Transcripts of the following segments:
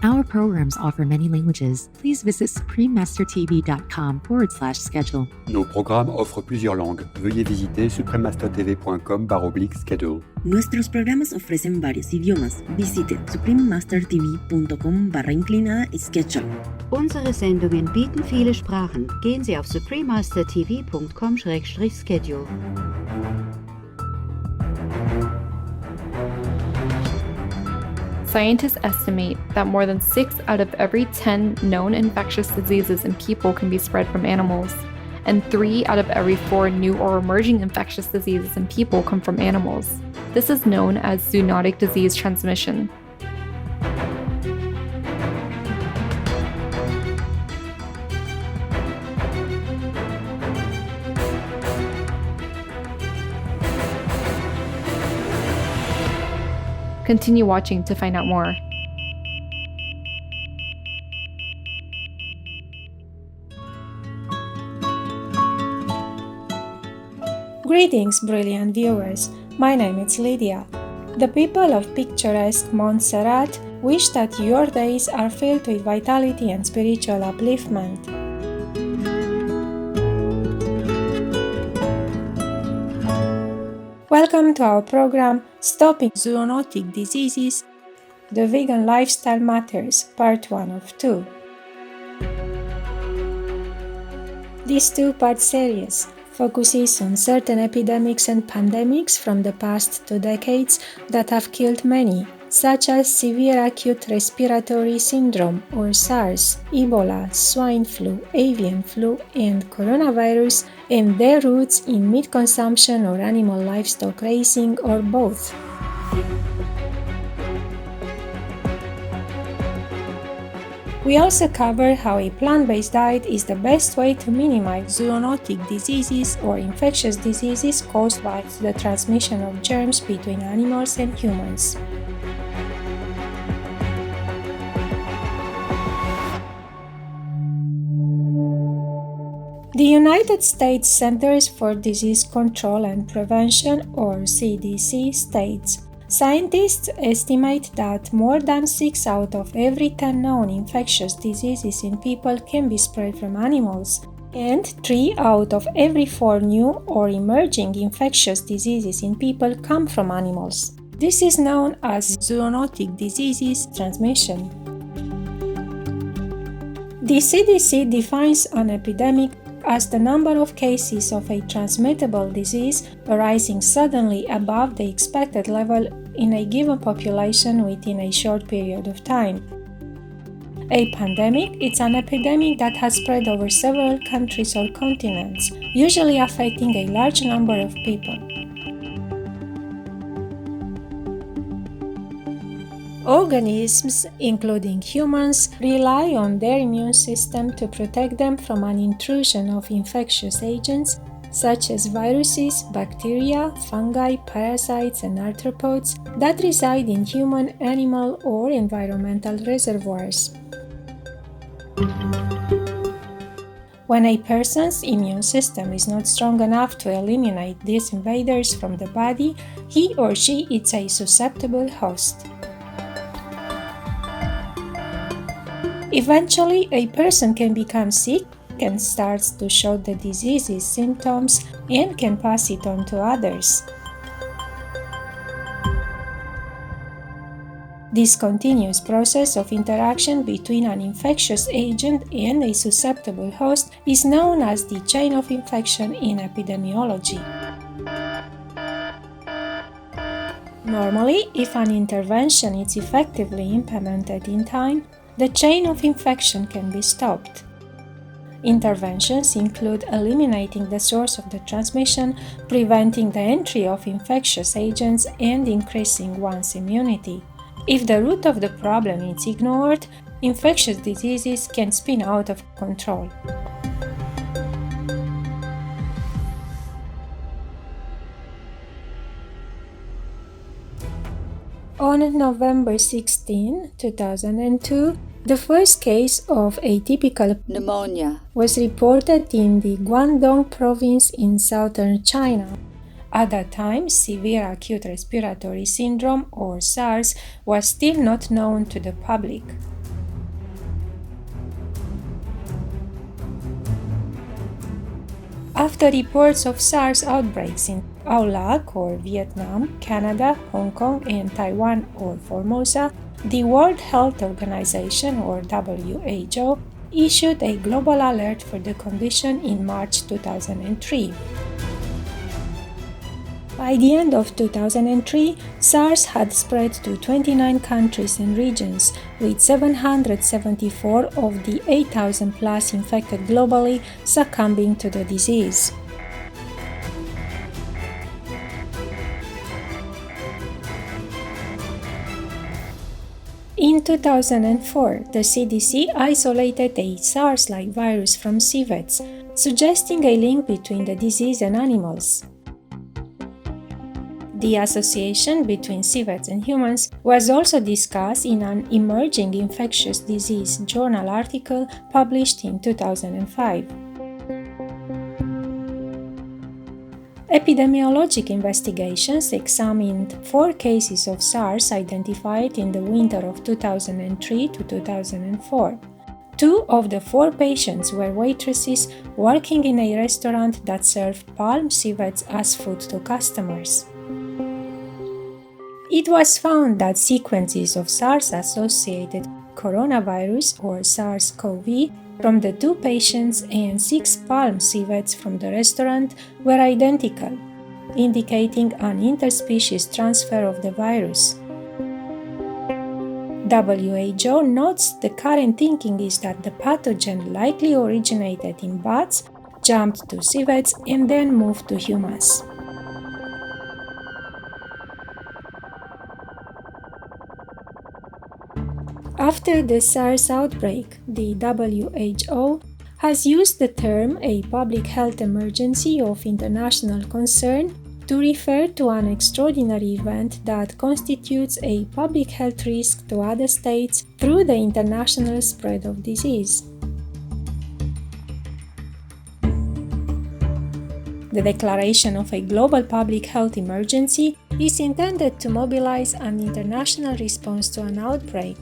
Our programs offer many languages. Please visit suprememastertv.com/schedule. Nos programmes offrent plusieurs langues. Veuillez visiter suprememastertv.com/schedule. Nuestros programas ofrecen varios idiomas. Visite suprememastertv.com/schedule. Unsere Sendungen bieten viele Sprachen. Gehen Sie auf suprememastertv.com/schedule. Scientists estimate that more than 6 out of every 10 known infectious diseases in people can be spread from animals, and 3 out of every 4 new or emerging infectious diseases in people come from animals. This is known as zoonotic disease transmission. Continue watching to find out more. Greetings, brilliant viewers. My name is Lydia. The people of picturesque Montserrat wish that your days are filled with vitality and spiritual upliftment. Welcome to our program, Stopping Zoonotic Diseases, The Vegan Lifestyle Matters, Part 1 of 2. This two-part series focuses on certain epidemics and pandemics from the past 2 decades that have killed many, such as severe acute respiratory syndrome or SARS, Ebola, swine flu, avian flu, and coronavirus, and their roots in meat consumption or animal livestock raising or both. We also cover how a plant-based diet is the best way to minimize zoonotic diseases or infectious diseases caused by the transmission of germs between animals and humans. The United States Centers for Disease Control and Prevention, or CDC, states, scientists estimate that more than 6 out of every 10 known infectious diseases in people can be spread from animals, and 3 out of every 4 new or emerging infectious diseases in people come from animals. This is known as zoonotic diseases transmission. The CDC defines an epidemic as the number of cases of a transmittable disease arising suddenly above the expected level in a given population within a short period of time. A pandemic is an epidemic that has spread over several countries or continents, usually affecting a large number of people. Organisms, including humans, rely on their immune system to protect them from an intrusion of infectious agents such as viruses, bacteria, fungi, parasites, and arthropods that reside in human, animal, or environmental reservoirs. When a person's immune system is not strong enough to eliminate these invaders from the body, he or she is a susceptible host. Eventually, a person can become sick and starts to show the disease's symptoms and can pass it on to others. This continuous process of interaction between an infectious agent and a susceptible host is known as the chain of infection in epidemiology. Normally, if an intervention is effectively implemented in time, the chain of infection can be stopped. Interventions include eliminating the source of the transmission, preventing the entry of infectious agents, and increasing one's immunity. If the root of the problem is ignored, infectious diseases can spin out of control. On November 16, 2002, the first case of atypical Pneumonia was reported in the Guangdong province in southern China. At that time, severe acute respiratory syndrome, or SARS, was still not known to the public. After reports of SARS outbreaks in Aulac or Vietnam, Canada, Hong Kong, and Taiwan or Formosa, the World Health Organization or WHO issued a global alert for the condition in March 2003. By the end of 2003, SARS had spread to 29 countries and regions, with 774 of the 8,000 plus infected globally succumbing to the disease. In 2004, the CDC isolated a SARS-like virus from civets, suggesting a link between the disease and animals. The association between civets and humans was also discussed in an emerging infectious disease journal article published in 2005. Epidemiologic investigations examined 4 cases of SARS identified in the winter of 2003 to 2004. 2 of the 4 patients were waitresses working in a restaurant that served palm civets as food to customers. It was found that sequences of SARS-associated coronavirus or SARS-CoV from the 2 patients and 6 palm civets from the restaurant were identical, indicating an interspecies transfer of the virus. WHO notes the current thinking is that the pathogen likely originated in bats, jumped to civets, and then moved to humans. After the SARS outbreak, the WHO has used the term a public health emergency of international concern to refer to an extraordinary event that constitutes a public health risk to other states through the international spread of disease. The declaration of a global public health emergency is intended to mobilize an international response to an outbreak.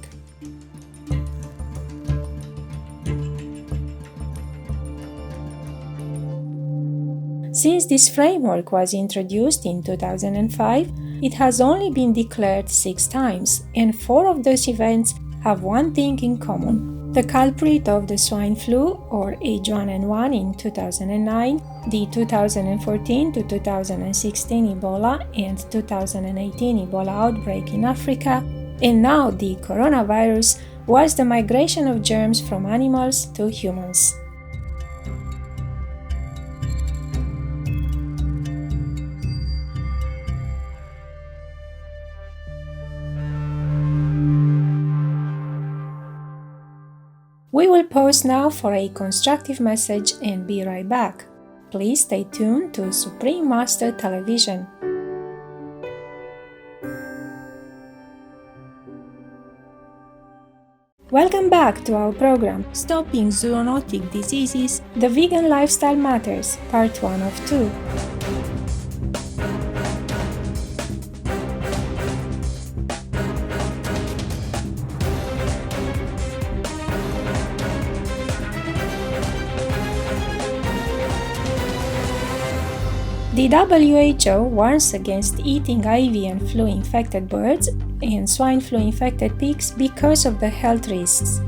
Since this framework was introduced in 2005, it has only been declared 6 times, and 4 of those events have one thing in common. The culprit of the swine flu, or H1N1 in 2009, the 2014 to 2016 Ebola and 2018 Ebola outbreak in Africa, and now the coronavirus, was the migration of germs from animals to humans. We will pause now for a constructive message and be right back. Please stay tuned to Supreme Master Television. Welcome back to our program, Stopping Zoonotic Diseases, The Vegan Lifestyle Matters, Part 1 of 2. The WHO warns against eating avian flu-infected birds and swine flu-infected pigs because of the health risks.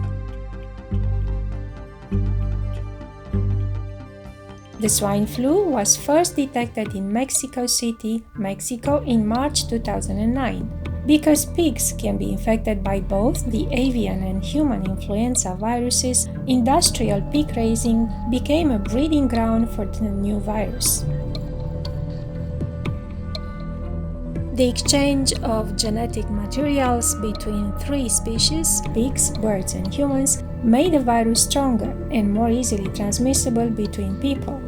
The swine flu was first detected in Mexico City, Mexico in March 2009. Because pigs can be infected by both the avian and human influenza viruses, industrial pig raising became a breeding ground for the new virus. The exchange of genetic materials between 3 species, pigs, birds, and humans, made the virus stronger and more easily transmissible between people.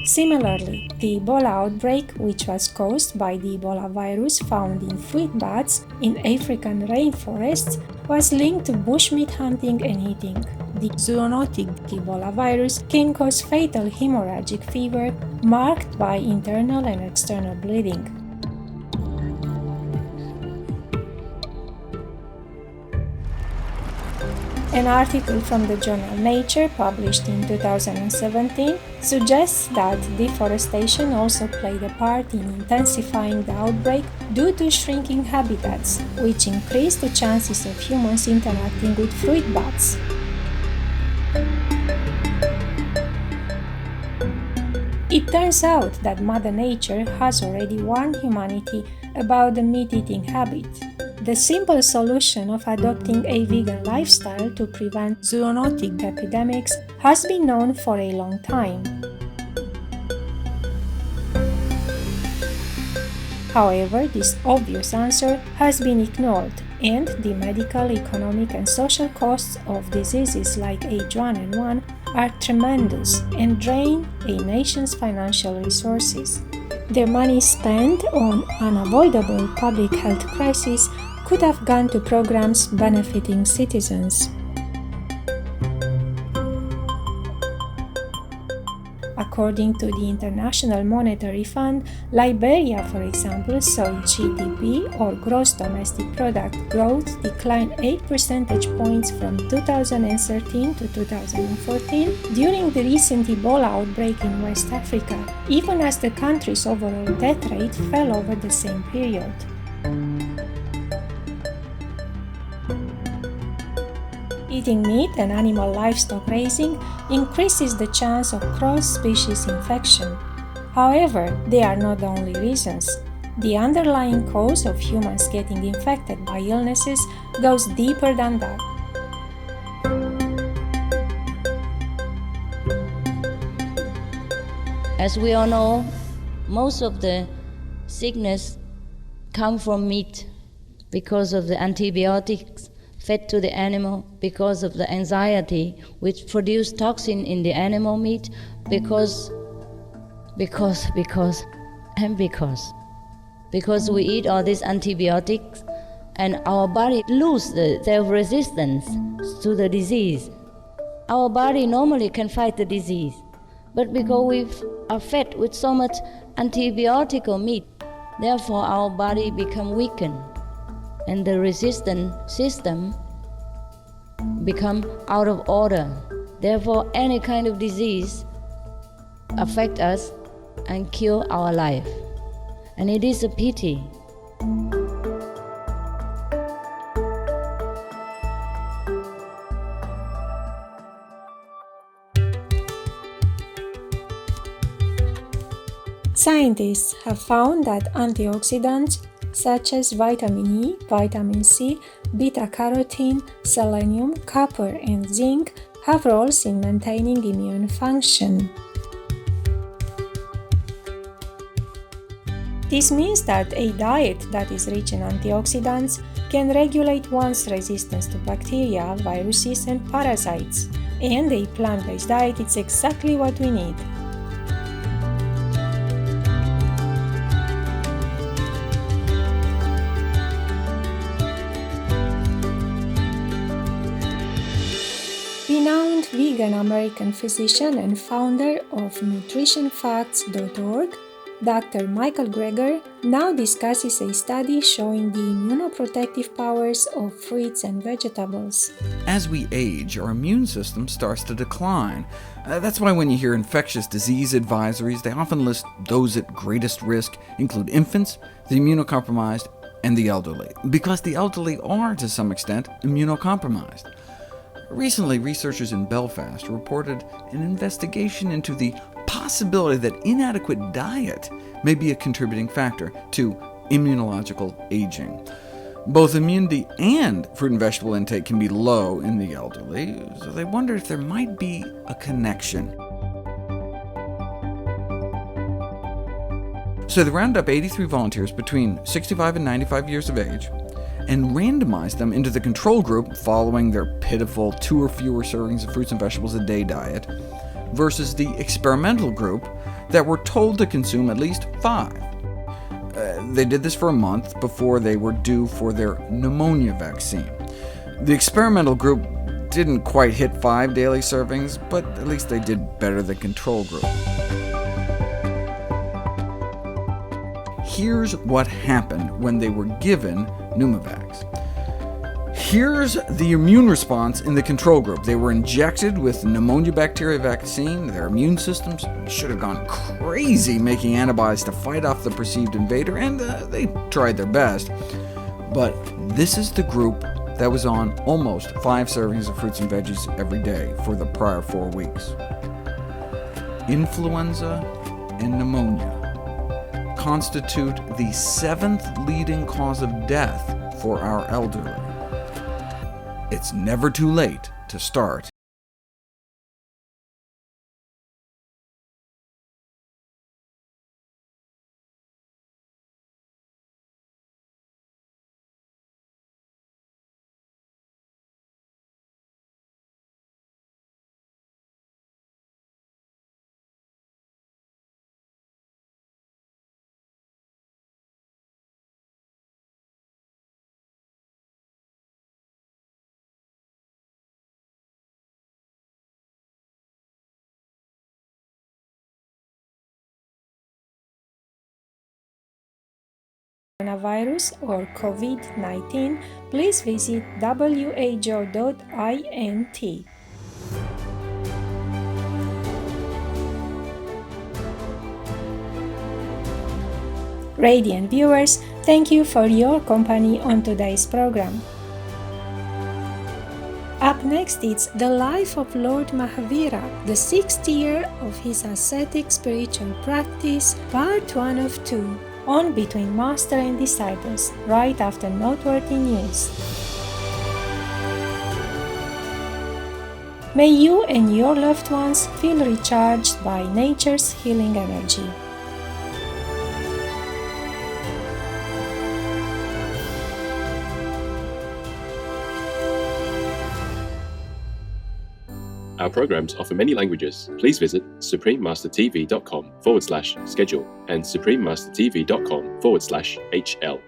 Similarly, the Ebola outbreak, which was caused by the Ebola virus found in fruit bats in African rainforests, was linked to bushmeat hunting and eating. The zoonotic Ebola virus can cause fatal hemorrhagic fever marked by internal and external bleeding. An article from the journal Nature, published in 2017, suggests that deforestation also played a part in intensifying the outbreak due to shrinking habitats, which increased the chances of humans interacting with fruit bats. It turns out that Mother Nature has already warned humanity about the meat-eating habit. The simple solution of adopting a vegan lifestyle to prevent zoonotic epidemics has been known for a long time. However, this obvious answer has been ignored, and the medical, economic, and social costs of diseases like H1N1 are tremendous and drain a nation's financial resources. The money spent on unavoidable public health crises could have gone to programs benefiting citizens. According to the International Monetary Fund, Liberia, for example, saw GDP, or gross domestic product, growth decline 8 percentage points from 2013 to 2014 during the recent Ebola outbreak in West Africa, even as the country's overall death rate fell over the same period. Eating meat and animal livestock raising increases the chance of cross-species infection. However, they are not the only reasons. The underlying cause of humans getting infected by illnesses goes deeper than that. As we all know, most of the sickness come from meat because of the antibiotics fed to the animal, because of the anxiety which produce toxin in the animal meat, because we eat all these antibiotics and our body lose their resistance to the disease. Our body normally can fight the disease, but because we are fed with so much antibiotic meat, therefore our body become weakened, and the resistant system become out of order. Therefore, any kind of disease affect us and kill our life. And it is a pity. Scientists have found that antioxidants such as vitamin E, vitamin C, beta-carotene, selenium, copper, and zinc have roles in maintaining immune function. This means that a diet that is rich in antioxidants can regulate one's resistance to bacteria, viruses, and parasites. And a plant-based diet is exactly what we need. Renowned vegan American physician and founder of nutritionfacts.org, Dr. Michael Greger now discusses a study showing the immunoprotective powers of fruits and vegetables. As we age, our immune system starts to decline. That's why when you hear infectious disease advisories, they often list those at greatest risk include infants, the immunocompromised, and the elderly, because the elderly are, to some extent, immunocompromised. Recently, researchers in Belfast reported an investigation into the possibility that inadequate diet may be a contributing factor to immunological aging. Both immunity and fruit and vegetable intake can be low in the elderly, so they wonder if there might be a connection. So they rounded up 83 volunteers between 65 and 95 years of age, and randomized them into the control group following their pitiful 2 or fewer servings of fruits and vegetables a day diet, versus the experimental group that were told to consume at least 5. They did this for a month before they were due for their pneumonia vaccine. The experimental group didn't quite hit 5 daily servings, but at least they did better than the control group. Here's what happened when they were given Pneumovax. Here's the immune response in the control group. They were injected with pneumonia bacteria vaccine. Their immune systems should have gone crazy making antibodies to fight off the perceived invader, and they tried their best. But this is the group that was on almost 5 servings of fruits and veggies every day for the prior 4 weeks. Influenza and pneumonia constitute the 7th leading cause of death for our elderly. It's never too late to start. Coronavirus or COVID-19, please visit who.int. Radiant viewers, thank you for your company on today's program. Up next, it's the life of Lord Mahavira, the 6th year of his ascetic spiritual practice, part 1 of 2. On Between Master and Disciples, right after noteworthy news. May you and your loved ones feel recharged by nature's healing energy. Our programs offer many languages. Please visit suprememastertv.com/schedule and suprememastertv.com/HL.